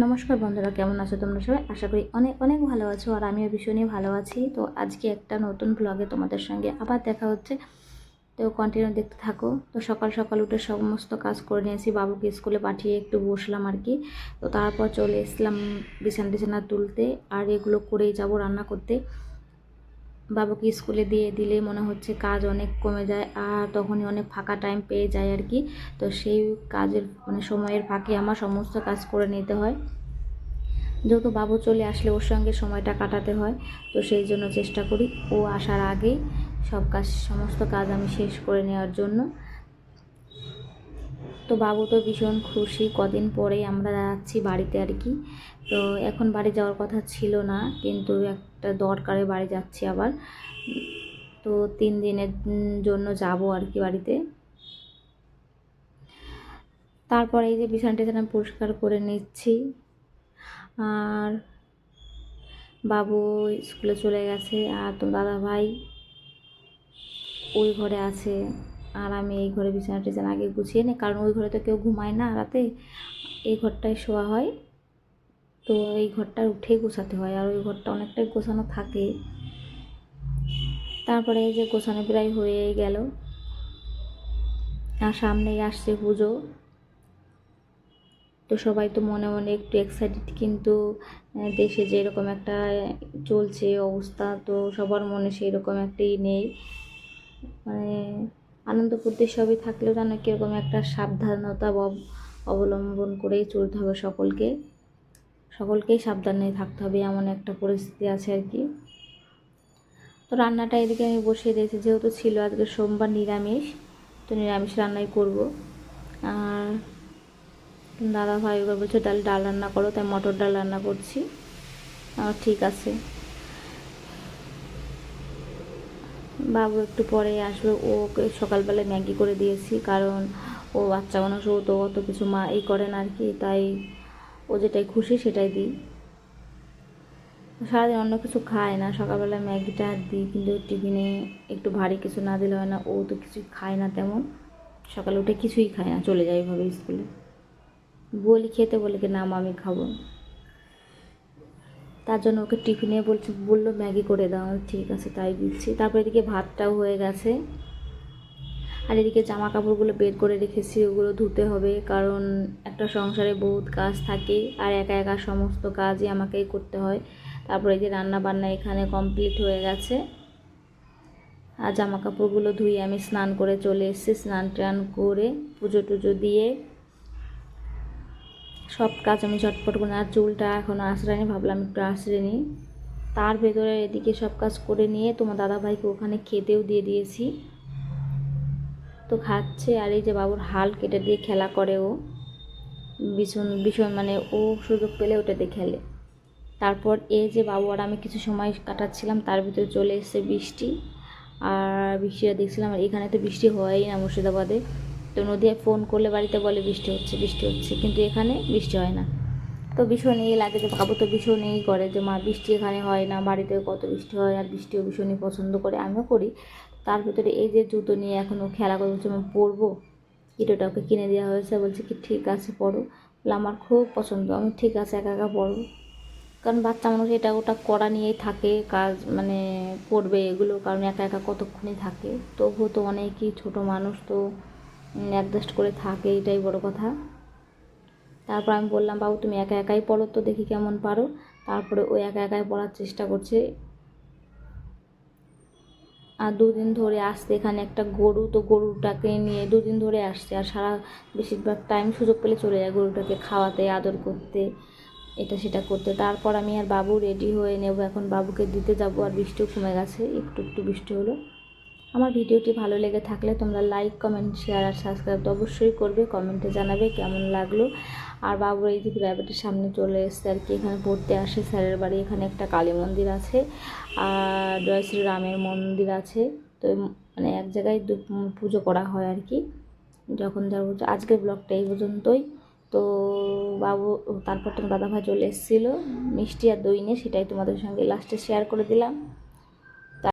নমস্কার বন্ধুরা, কেমন আছো তোমরা সবাই? আশা করি অনেক অনেক ভালো আছো, আর আমিও ভীষণই ভালো আছি। তো আজকে একটা নতুন ব্লগে তোমাদের সঙ্গে আবার দেখা হচ্ছে, তো কন্টিনিউ দেখতে থাকো। তো সকাল সকাল উঠে সমস্ত কাজ করে নিয়েছি, বাবুকে স্কুলে পাঠিয়ে একটু বসলাম আর কি। তো তারপর চলে এসলাম বিছানা টিছানা তুলতে, আর এগুলো করেই যাব রান্না করতে। বাবুকে স্কুলে দিয়ে দিলে মনে হচ্ছে কাজ অনেক কমে যায়, আর তখনই অনেক ফাঁকা টাইম পেয়ে যায় আর কি। তো সেই কাজের সময়ের ফাঁকে আমার সমস্ত কাজ করে নিতে হয়, যেহেতু বাবু চলে আসলে ওর সঙ্গে সময়টা কাটাতে হয়। তো সেই জন্য চেষ্টা করি ও আসার আগেই সমস্ত কাজ আমি শেষ করে নেওয়ার জন্য। তো বাবু তো ভীষণ খুশি, কদিন পরেই আমরা যাচ্ছি বাড়িতে আর কি। তো এখন বাড়ি যাওয়ার কথা ছিল না, কিন্তু একটা দরকারে বাড়ি যাচ্ছি আবার। তো 3 দিনের জন্য যাব আর কি বাড়িতে। তারপরে এই যে বিছানা টিছানা পরিষ্কার করে নিচ্ছি, আর বাবু স্কুলে চলে গেছে, আর তো দাদা ভাই ওই ঘরে আছে, আর আমি এই ঘরে বিছানা টিছানা আগে গুছিয়ে নিই, কারণ ওই ঘরে তো কেউ ঘুমায় না রাতে, এই ঘরটায় শোয়া হয়। তো এই ঘরটা উঠেই গোছাতে হয়, আর ওই ঘরটা অনেকটাই গোছানো থাকে। তারপরে এই যে গোছানো প্রায় হয়ে গেল, আর সামনেই আসছে পুজো। তো সবাই তো মনে মনে একটু এক্সাইটেড, কিন্তু দেশে যেরকম একটা চলছে অবস্থা, তো সবার মনে সেই রকম একটাই নেই। মানে আনন্দ করতে সবই থাকলেও যেন কীরকম একটা সাবধানতা অবলম্বন করেই চলতে হবে, সকলকেই সাবধানে থাকতে হবে, এমন একটা পরিস্থিতি আছে আর কি। তো রান্নাটা এদিকে আমি বসিয়ে দিয়েছি, যেহেতু ছিল আজকে সোমবার নিরামিষ, তো নিরামিষ রান্নাই করব। আর দাদা ভাই ওরা বলছে ডাল রান্না করো, তাই মটর ডাল রান্না করছি। ঠিক আছে। বাবু একটু পরে আসবে, ওকে সকালবেলায় ম্যাগি করে দিয়েছি, কারণ ও বাচ্চা মানুষ, ও তো অত কিছু করেন আর কি, তাই ও যেটাই খুশি সেটাই দিই। সারাদিন অন্য কিছু খায় না, সকালবেলা ম্যাগিটা দিই, কিন্তু টিফিনে একটু ভারী কিছু না দিলে হয় না, ও তো কিছুই খায় না তেমন, সকালে উঠে কিছুই খায় না, চলে যায় এভাবে স্কুলে। বলি খেতে, বলে কি না আমি খাবো, তার জন্য ওকে টিফিনে বললো ম্যাগি করে দাও, ঠিক আছে তাই দিচ্ছি। তারপর এদিকে ভাতটাও হয়ে গেছে, আর এদিকে জামা কাপড়গুলো বের করে রেখেছি, ওগুলো ধুতে হবে, কারণ একটা সংসারে বহুত কাজ থাকে, আর একা একা সমস্ত কাজই আমাকেই করতে হয়। তারপরে এই যে রান্না বান্না এখানে কমপ্লিট হয়ে গেছে, আর জামা কাপড়গুলো ধুয়ে আমি স্নান করে চলে এসেছি। স্নান টান করে পুজো টুজো দিয়ে সব কাজ আমি চটপট করে, আর চুলটা এখনও আঁচড়াইনি, ভাবলাম একটু আঁচড়ে নিই। তার ভেতরে এদিকে সব কাজ করে নিয়ে তোমার দাদাভাইকে ওখানে খেতেও দিয়ে দিয়েছি, তো খাচ্ছে। আর এই যে বাবুর হাল কেটে দিয়ে খেলা করে ও, ভীষণ ভীষণ ও সুযোগ পেলে ওটাতে খেলে। তারপর এই যে বাবু আর আমি কিছু সময় কাটাচ্ছিলাম, তার ভিতরে চলে এসেছে বৃষ্টি, আর বৃষ্টিটা দেখছিলাম। আর এখানে তো বৃষ্টি হয়ই না মুর্শিদাবাদে, তো নদীয়ায় ফোন করলে বাড়িতে বলে বৃষ্টি হচ্ছে বৃষ্টি হচ্ছে, কিন্তু এখানে বৃষ্টি হয় না। তো ভীষণ লাগে যে বাবু তো ভীষণ করে যে মা বৃষ্টি এখানে হয় না, বাড়িতেও কত বৃষ্টি হয়, আর বৃষ্টিও ভীষণই পছন্দ করে, আমিও করি। তার ভিতরে এই যে জুতো নিয়ে এখনও খেলা করে, বলছে আমি পরবো, কিটোটা ওকে কিনে দেওয়া হয়েছে, বলছে কি ঠিক আছে পরো, বলে আমার খুব পছন্দ, আমি ঠিক আছে একা একা পরবো, কারণ বাচ্চা মানুষ এটা ওটা করা নিয়েই থাকে, কাজ করবে এগুলো, কারণ একা একা কতক্ষণই থাকে, তবুও তো অনেকই ছোটো মানুষ, তো অ্যাডজাস্ট করে থাকে, এটাই বড় কথা। তারপর আমি বললাম বাবু তুমি একা একাই পড়ো তো, দেখি কেমন পারো। তারপরে ও একা একাই পড়ার চেষ্টা করছে। আর 2 দিন ধরে আসছে এখানে একটা গরু, তো গরুটাকে নিয়ে 2 দিন ধরে আসছে, আর বেশিরভাগ টাইম সুযোগ পেলে চলে যায় গরুটাকে খাওয়াতে, আদর করতে, এটা সেটা করতে। তারপর আমি আর বাবু রেডি হয়ে নেব, এখন বাবুকে দিতে যাব, আর বৃষ্টিও কমে গেছে, একটু একটু বৃষ্টি হলো। আমার ভিডিওটি ভালো লেগে থাকলে তোমরা লাইক কমেন্ট শেয়ার আর সাবস্ক্রাইব তো অবশ্যই করবে, কমেন্টে জানাবে কেমন লাগলো। আর বাবুর এই যে প্রাইভেটের সামনে চলে এসছে আর কি, এখানে পড়তে আসে স্যারের বাড়ি, এখানে একটা কালী মন্দির আছে, আর জয় শ্রীরামের মন্দির আছে। তো এক জায়গায় পুজো করা হয় আর কি, যখন যাবো। আজকের ব্লগটা এই পর্যন্তই। তো বাবু তারপর তোমার দাদাভাই চলে এসেছিলো মিষ্টি আর দই নিয়ে, সেটাই তোমাদের সঙ্গে লাস্টে শেয়ার করে দিলাম।